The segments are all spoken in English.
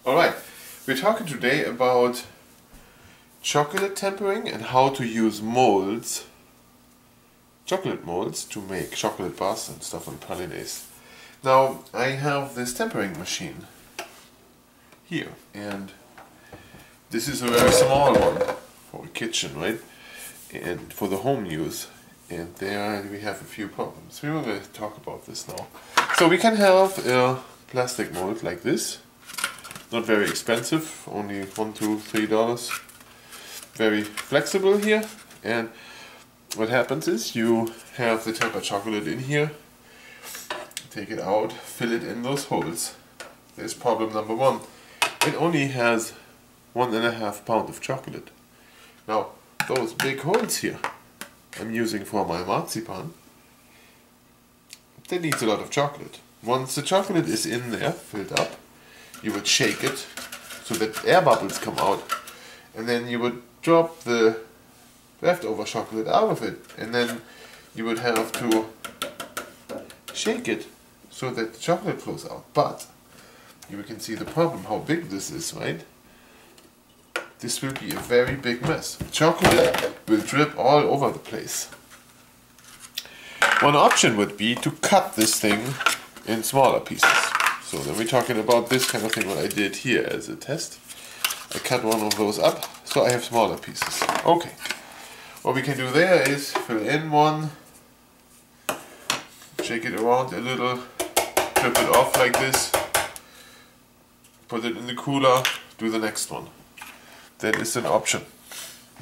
Alright, we're talking today about chocolate tempering and how to use molds, chocolate molds, to make chocolate bars and stuff on pralines. Now, I have this tempering machine here, and this is a very small one for a kitchen, right? And for the home use. And there we have a few problems. We will talk about this now. So we can have a plastic mold like this. Not very expensive, only $1 to $3. Very flexible here, and what happens is you have the tempered chocolate in here, take it out, fill it in those holes. There's problem number one. It only has 1.5 pounds of chocolate. Now, those big holes here I'm using for my marzipan, they need a lot of chocolate. Once the chocolate is in there, filled up, you would shake it so that air bubbles come out, and then you would drop the leftover chocolate out of it, and then you would have to shake it so that the chocolate flows out. But you can see the problem, how big this is, right? This will be a very big mess. Chocolate will drip all over the place. One option would be to cut this thing in smaller pieces. So then we're talking about this kind of thing, what I did here as a test. I cut one of those up, so I have smaller pieces. Okay, what we can do there is fill in one, shake it around a little, strip it off like this, put it in the cooler, do the next one. That is an option.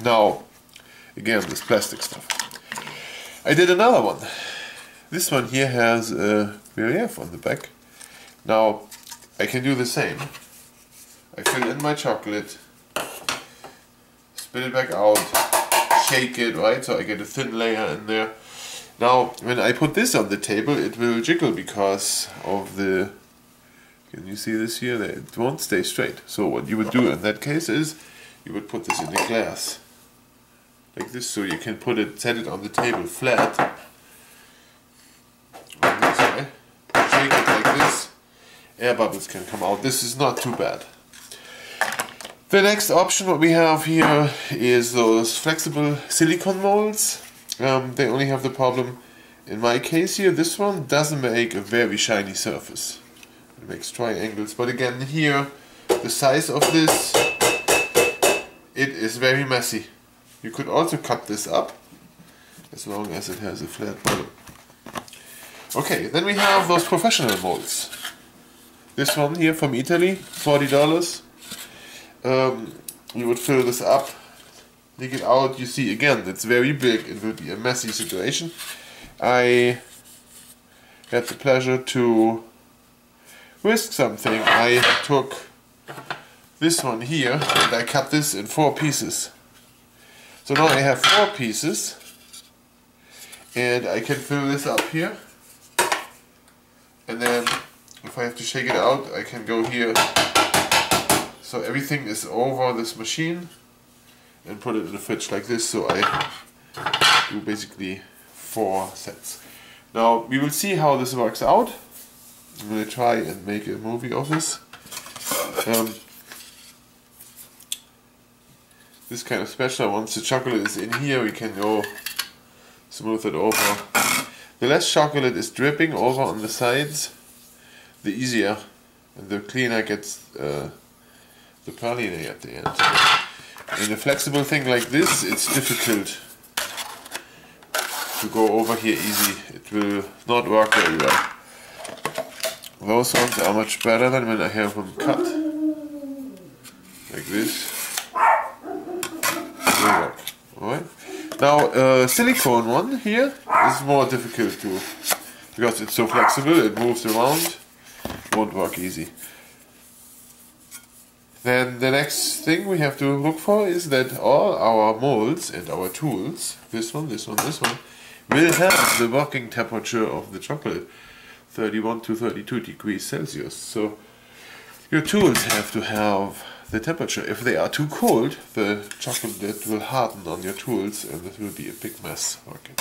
Now, again, this plastic stuff. I did another one. This one here has a relief on the back. Now, I can do the same. I fill in my chocolate, spit it back out, shake it, right, so I get a thin layer in there. Now, when I put this on the table, it will jiggle because of the, can you see this here? It won't stay straight. So what you would do in that case is, you would put this in a glass, like this, so you can put it, set it on the table flat, like this way, shake it like this. Air bubbles can come out. This is not too bad. The next option what we have here is those flexible silicone molds. They only have the problem, in my case here, this one doesn't make a very shiny surface. It makes triangles, but again here, the size of this, it is very messy. You could also cut this up, as long as it has a flat bottom. Okay, then we have those professional molds. This one here from Italy, $40. You would fill this up, dig it out. You see again, it's very big. It will be a messy situation. I had the pleasure to risk something. I took this one here and I cut this in 4 pieces. So now I have 4 pieces, and I can fill this up here. And then if I have to shake it out, I can go here, so everything is over this machine, and put it in the fridge like this. So I do basically 4 sets. Now we will see how this works out. I'm going to try and make a movie of this. This kind of special, once the chocolate is in here, we can go smooth it over. The less chocolate is dripping over on the sides, the easier and the cleaner gets the praline at the end. In a flexible thing like this, it's difficult to go over here easy. It will not work very well. Those ones are much better than when I have them cut like this. It will work. Alright. Now, silicone one here is more difficult to, because it's so flexible, it moves around, won't work easy. Then the next thing we have to look for is that all our molds and our tools, this one, this one, this one, will have the working temperature of the chocolate, 31 to 32 degrees Celsius. So your tools have to have the temperature. If they are too cold, the chocolate will harden on your tools, and it will be a big mess working.